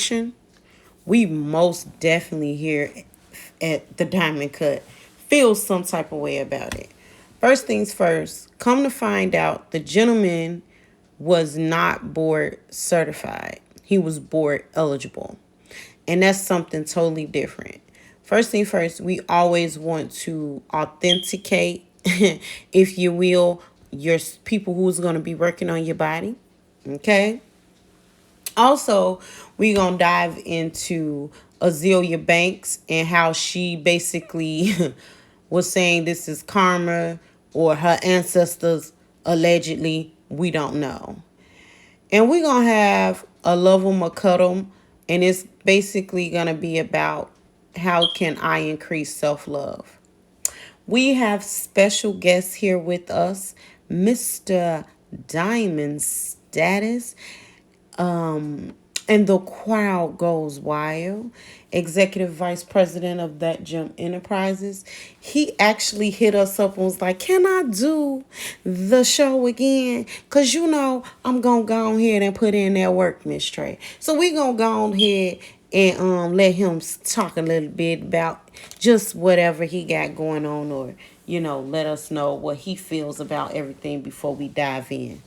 discrimination, we most definitely here at the Diamond Cut feel some type of way about it. First things first, come to find out, the gentleman was not board certified. He was board eligible. And that's something totally different. First thing first, we always want to authenticate, if you will, your people who's going to be working on your body. Okay? Also, we gonna dive into Azelia Banks and how she basically was saying this is karma or her ancestors allegedly. We don't know. And we're gonna have a love 'em or cut 'em, and it's basically gonna be about how can I increase self-love. We have special guests here with us, Mr. DiamondStatus. And the crowd goes wild. Executive Vice President of That Gym Enterprises. He actually hit us up and was like, can I do the show again? Because, I'm going to go ahead and put in that work, Miss Trey. So we going to go ahead and let him talk a little bit about just whatever he got going on, or, let us know what he feels about everything before we dive in.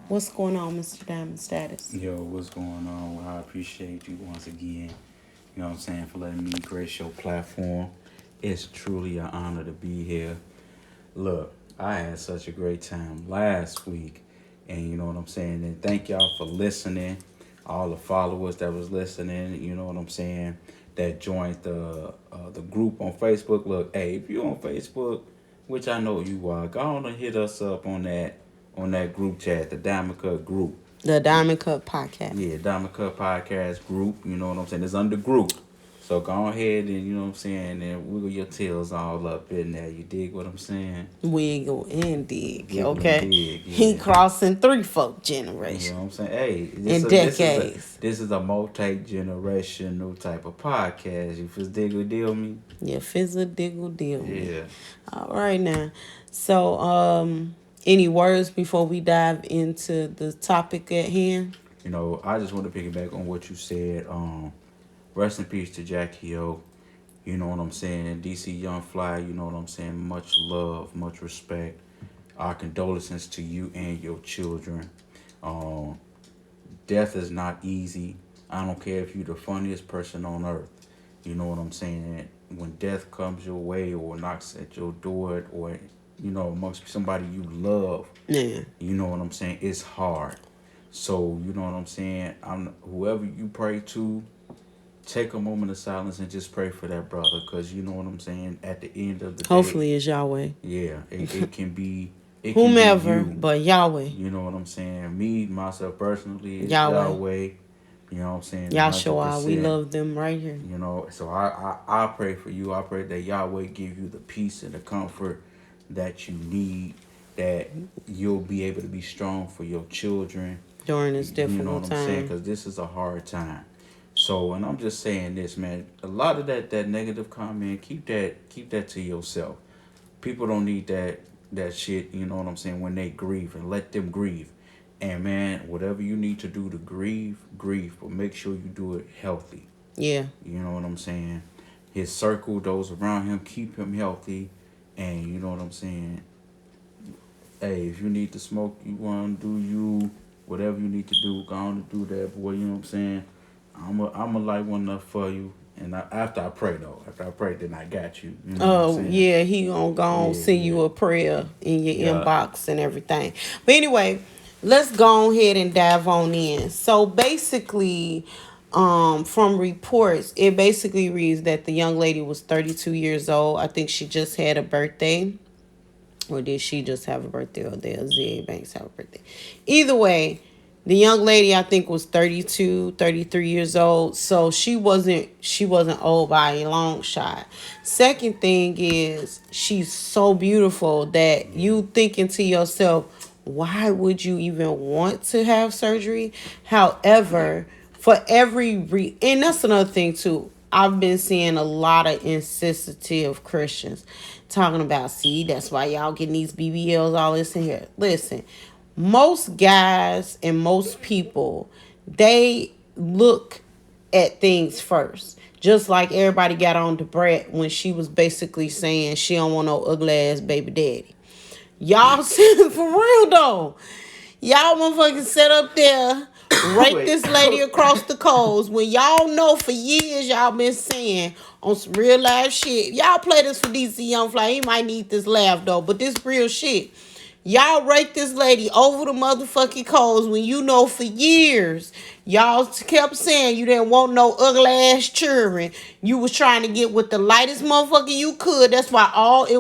What's going on, Mr. DiamondStatus? Yo, what's going on? Well, I appreciate you once again, you know what I'm saying, for letting me grace your platform. It's truly an honor to be here. Look, I had such a great time last week, and you know what I'm saying, and thank y'all for listening, all the followers that was listening, you know what I'm saying, that joined the group on Facebook. Look, hey, if you're on Facebook, which I know you are, go on and hit us up on that group chat, the Diamond Cut group. The Diamond Cut Podcast. Yeah, Diamond Cut Podcast group, you know what I'm saying? It's under group. So go ahead and, you know what I'm saying, and wiggle your tails all up in there. You dig what I'm saying? Wiggle and dig, Wiggle okay? and dig, yeah. He crossing 3-4 generations. You know what I'm saying? Hey, decades. This is a multi-generational type of podcast. You feel diggle deal me? Yeah, fizzle diggle deal me. Yeah. All right now. So, any words before we dive into the topic at hand? I just want to piggyback on what you said. Rest in peace to Jacky Oh. You know what I'm saying? DC Young Fly, you know what I'm saying? Much love, much respect. Our condolences to you and your children. Death is not easy. I don't care if you're the funniest person on earth. You know what I'm saying? When death comes your way or knocks at your door, or, amongst somebody you love, Yeah. you know what I'm saying? It's hard. So, you know what I'm saying? Whoever you pray to, take a moment of silence and just pray for that brother, because you know what I'm saying, at the end of the day, hopefully it's Yahweh. Yeah, it can be whomever, can be you, but Yahweh. You know what I'm saying? Me, myself personally, is Yahweh. You know what I'm saying? Yahshua, we love them right here. So I pray for you. I pray that Yahweh give you the peace and the comfort that you need, that you'll be able to be strong for your children during this difficult time. You know what I'm saying? Because this is a hard time. So, and I'm just saying this, man. A lot of that negative comment, keep that to yourself. People don't need that shit, you know what I'm saying, when they grieve, and let them grieve. And man, whatever you need to do to grieve, but make sure you do it healthy. Yeah. You know what I'm saying? His circle, those around him, keep him healthy. And you know what I'm saying? Hey, if you need to smoke, you want to do you, whatever you need to do, go on and do that, boy, you know what I'm saying? I'm a light one up for you. And after I pray, then I got you. You know what I'm saying? Yeah, he gonna go on send you a prayer in your inbox and everything. But anyway, let's go ahead and dive on in. So basically, from reports, it basically reads that the young lady was 32 years old. I think she just had a birthday. Or did she just have a birthday, or did Azelia Banks have a birthday? Either way, the young lady, I think, was 32, 33 years old. So she wasn't old by a long shot. Second thing is, she's so beautiful that you thinking to yourself, why would you even want to have surgery? However, for every and that's another thing too. I've been seeing a lot of insensitive Christians talking about, see, that's why y'all getting these BBLs, all this in here. Listen, most guys and most people, they look at things first. Just like everybody got on to Brett when she was basically saying she don't want no ugly ass baby daddy. Y'all said for real though. Y'all motherfucking sit up there, rake Wait. this lady across the coals when y'all know for years y'all been saying on some real life shit. Y'all play this for DC Young Fly. He might need this laugh though, but this real shit. Y'all rake this lady over the motherfucking coals when you know for years y'all kept saying you didn't want no ugly ass children. You was trying to get with the lightest motherfucker you could. That's why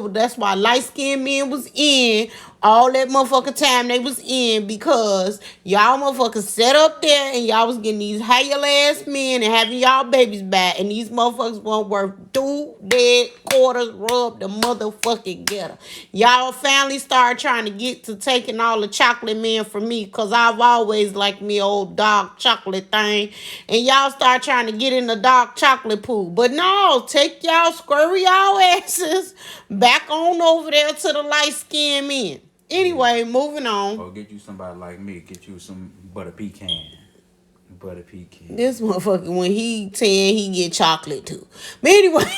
that's why light skinned men was in all that motherfucking time they was in, because y'all motherfuckers sat up there and y'all was getting these higher ass men and having y'all babies back, and these motherfuckers weren't worth 2 dead quarters rub the motherfucking getter. Y'all finally started trying to get to taking all the chocolate men from me, because I've always liked me old dark chocolate thing, and y'all start trying to get in the dark chocolate pool. But no, take y'all scurry y'all asses back on over there to the light skinned men. Yeah. Anyway, moving on. Or get you somebody like me. Get you some butter pecan. Butter pecan. This motherfucker, when he 10, he get chocolate too. But anyway,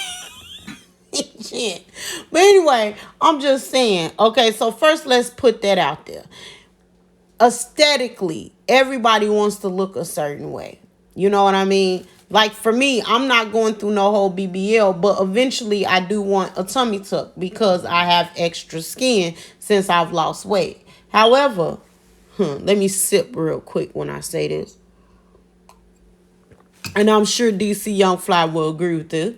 shit. But anyway, I'm just saying. Okay, so first let's put that out there. Aesthetically, everybody wants to look a certain way. You know what I mean? Like for me, I'm not going through no whole BBL, but eventually I do want a tummy tuck because I have extra skin since I've lost weight. However, let me sip real quick when I say this. And I'm sure DC Young Fly will agree with this.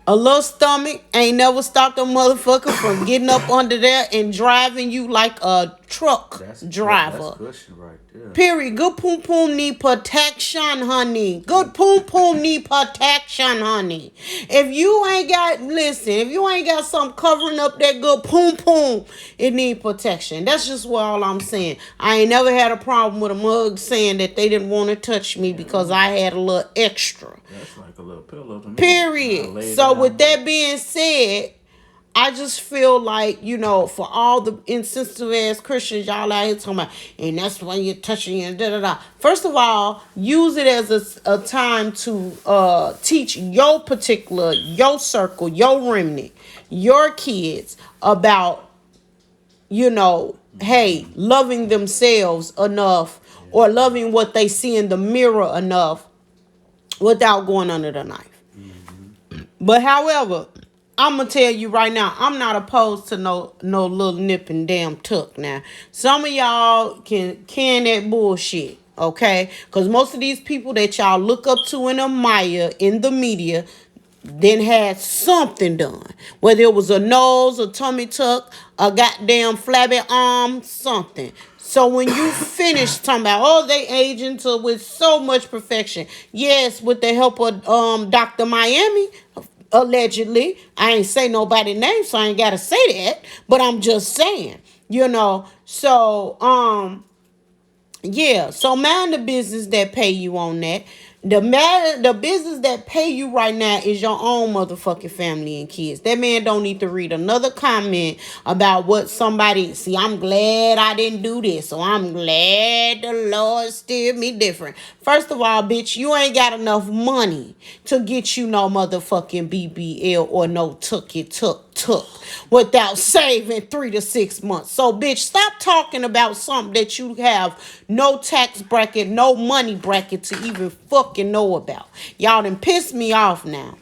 A little stomach ain't never stopped a motherfucker from getting up under there and driving you like a truck driver. That's cushion right there. Period. Good poom poom need protection, honey. Good poom poom need protection, honey. If you ain't got something covering up that good poom poom, it need protection. That's just what all I'm saying. I ain't never had a problem with a mug saying that they didn't want to touch me because I had a little extra. That's like a little pillow to me. Period. So with that being said, I just feel like, for all the insensitive ass Christians y'all out here talking about, and that's why you're touching and da da da. First of all, use it as a time to teach your circle, your remnant, your kids about, hey, loving themselves enough or loving what they see in the mirror enough without going under the knife. But however, I'm gonna tell you right now, I'm not opposed to no little nip and damn tuck. Now, some of y'all can that bullshit, okay? Because most of these people that y'all look up to and admire in the media then had something done. Whether it was a nose, a tummy tuck, a goddamn flabby arm, something. So when you finish talking about, they aging with so much perfection. Yes, with the help of Dr. Miami, allegedly. I ain't say nobody's name, so I ain't gotta say that. But I'm just saying, So yeah, so mind the business that pay you on that. The business that pay you right now is your own motherfucking family and kids. That man don't need to read another comment about what somebody. See, I'm glad I didn't do this, so I'm glad the Lord steered me different. First of all, bitch, you ain't got enough money to get you no motherfucking BBL or no tuck without saving 3 to 6 months. So, bitch, stop talking about something that you have no tax bracket, no money bracket to even fucking know about. Y'all done pissed me off now.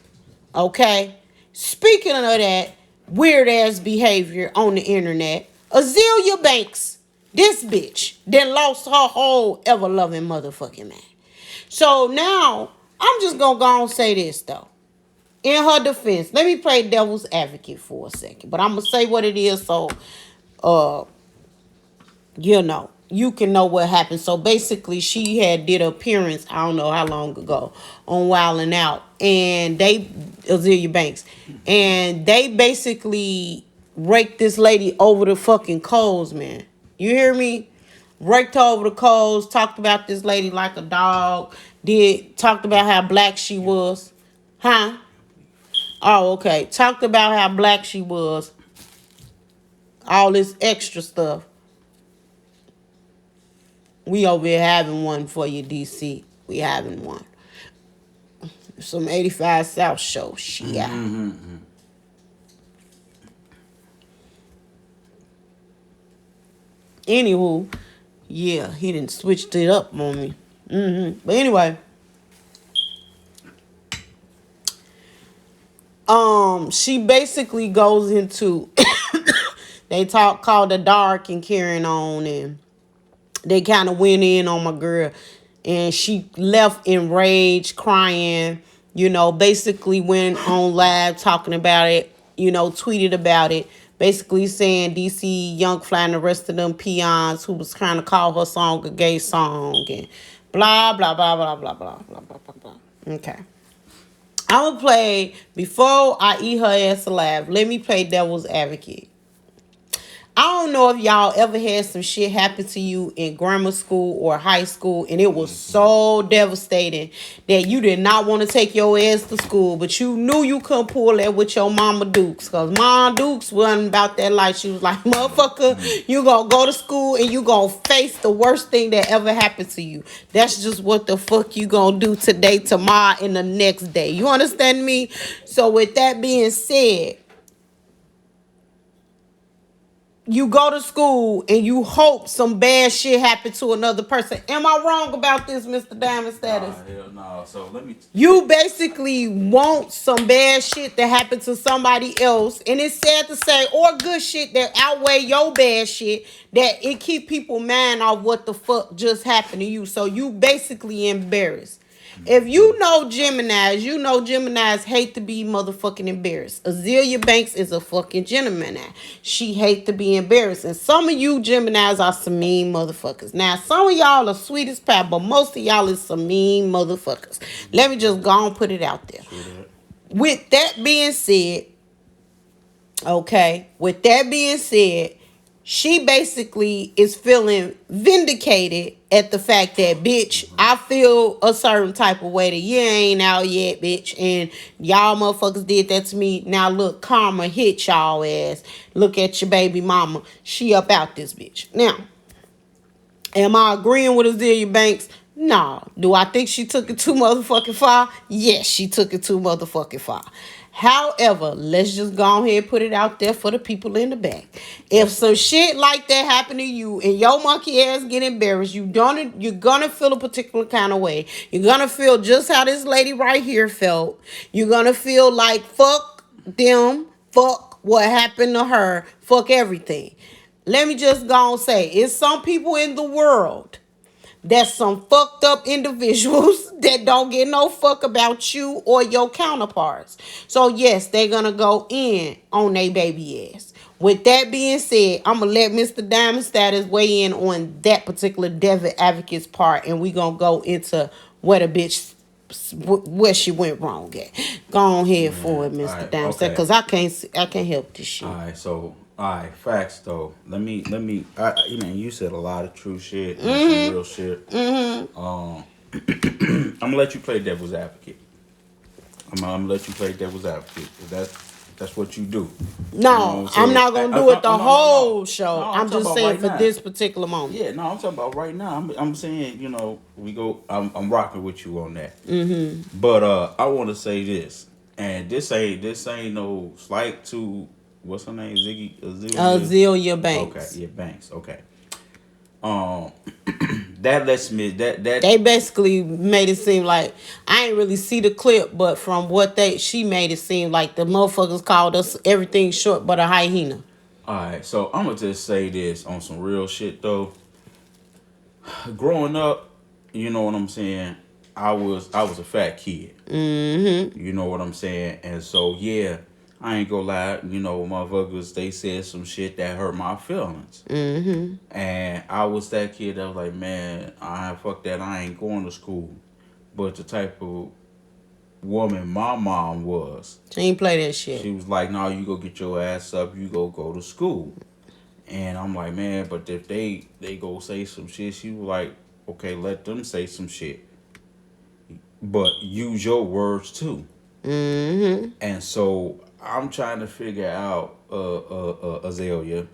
Okay? Speaking of that weird ass behavior on the internet, Azelia Banks, this bitch, then lost her whole ever loving motherfucking man. So now, I'm just gonna go and say this though. In her defense, let me play devil's advocate for a second. But I'm going to say what it is so, you can know what happened. So basically, she had did an appearance, I don't know how long ago, on Wild 'N Out. And Azealia Banks. And they basically raked this lady over the fucking coals, man. You hear me? Raked her over the coals, talked about this lady like a dog. Talked about how black she was. Huh? Oh, okay. Talked about how black she was. All this extra stuff. We over here having one for you, DC. We having one. Some 85 South show shit. Anywho, yeah, he didn't switched it up on me. But anyway, she basically goes into they talk called the dark and carrying on, and they kind of went in on my girl, and she left enraged, crying. Basically went on live talking about it. Tweeted about it. Basically saying DC Young Fly and the rest of them peons who was trying to call her song a gay song and blah blah blah blah blah blah blah blah blah blah. Okay. I'm gonna play before I eat her ass alive. Let me play devil's advocate. I don't know if y'all ever had some shit happen to you in grammar school or high school, and it was so devastating that you did not want to take your ass to school, but you knew you couldn't pull that with your mama Dukes, because Mama Dukes wasn't about that life. She was like, motherfucker, you gonna go to school and you gonna face the worst thing that ever happened to you. That's just what the fuck you gonna do today, tomorrow, and the next day. You understand me? So with that being said, you go to school and you hope some bad shit happen to another person. Am I wrong about this, Mr. Diamond Status? Nah, hell no. So let me. You basically want some bad shit to happen to somebody else, and it's sad to say, or good shit that outweigh your bad shit, that it keep people mind off what the fuck just happened to you. So you basically embarrassed. If you know Geminis, you know Geminis hate to be motherfucking embarrassed. Azelia Banks is a fucking Gemini. She hate to be embarrassed. And some of you Geminis are some mean motherfuckers. Now, some of y'all are sweet as pie, but most of y'all is some mean motherfuckers. Let me just go and put it out there. With that being said, she basically is feeling vindicated at the fact that, bitch, I feel a certain type of way that you ain't out yet, bitch, and y'all motherfuckers did that to me. Now look, karma hit y'all ass. Look at your baby mama. She up out this bitch. Now, am I agreeing with Azelia Banks? No. Do I think she took it too motherfucking far? Yes, she took it too motherfucking far. However, let's just go ahead and put it out there for the people in the back. If some shit like that happen to you and your monkey ass get embarrassed, you're gonna feel a particular kind of way. You're gonna feel just how this lady right here felt. You're gonna feel like fuck them, fuck what happened to her, fuck everything. Let me just go and say, it's some people in the world that's some fucked up individuals that don't get no fuck about you or your counterparts. So yes, they're gonna go in on they baby ass. With that being said, I'm gonna let Mr. Diamond Status weigh in on that particular devil advocate's part, and we gonna go into where the bitch where she went wrong at. Go on ahead for it, Mr. Right, Diamond Status, because I can't help this shit. All right, so facts though. Let me. You said a lot of true shit, and some real shit. I'm gonna let you play devil's advocate. I'm gonna let you play devil's advocate. 'Cause that's what you do. No, I'm not gonna do it the whole show. No, I'm just saying right for now. this particular moment. Yeah, no, I'm talking about right now. I'm saying, we go. I'm rocking with you on that. But I want to say this, and this ain't no slight to what's her name, Azelia Banks. Okay, yeah, Banks. Okay. That lets me that They basically made it seem like, I ain't really see the clip, but from what she made it seem like the motherfuckers called us everything short but a hyena. All right, so I'm gonna just say this on some real shit though. Growing up, you know what I'm saying. I was a fat kid. You know what I'm saying, and so yeah, I ain't gonna lie. Motherfuckers, they said some shit that hurt my feelings. And I was that kid that was like, man, fuck that. I ain't going to school. But the type of woman my mom was, She ain't play that shit. she was like, no, you go get your ass up. You go to school. And I'm like, man, but if they go say some shit, she was like, okay, let them say some shit. But use your words too. And so I'm trying to figure out, Azelia,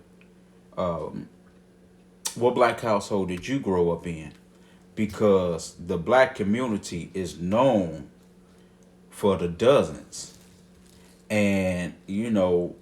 what black household did you grow up in? Because the black community is known for the dozens. And, you know,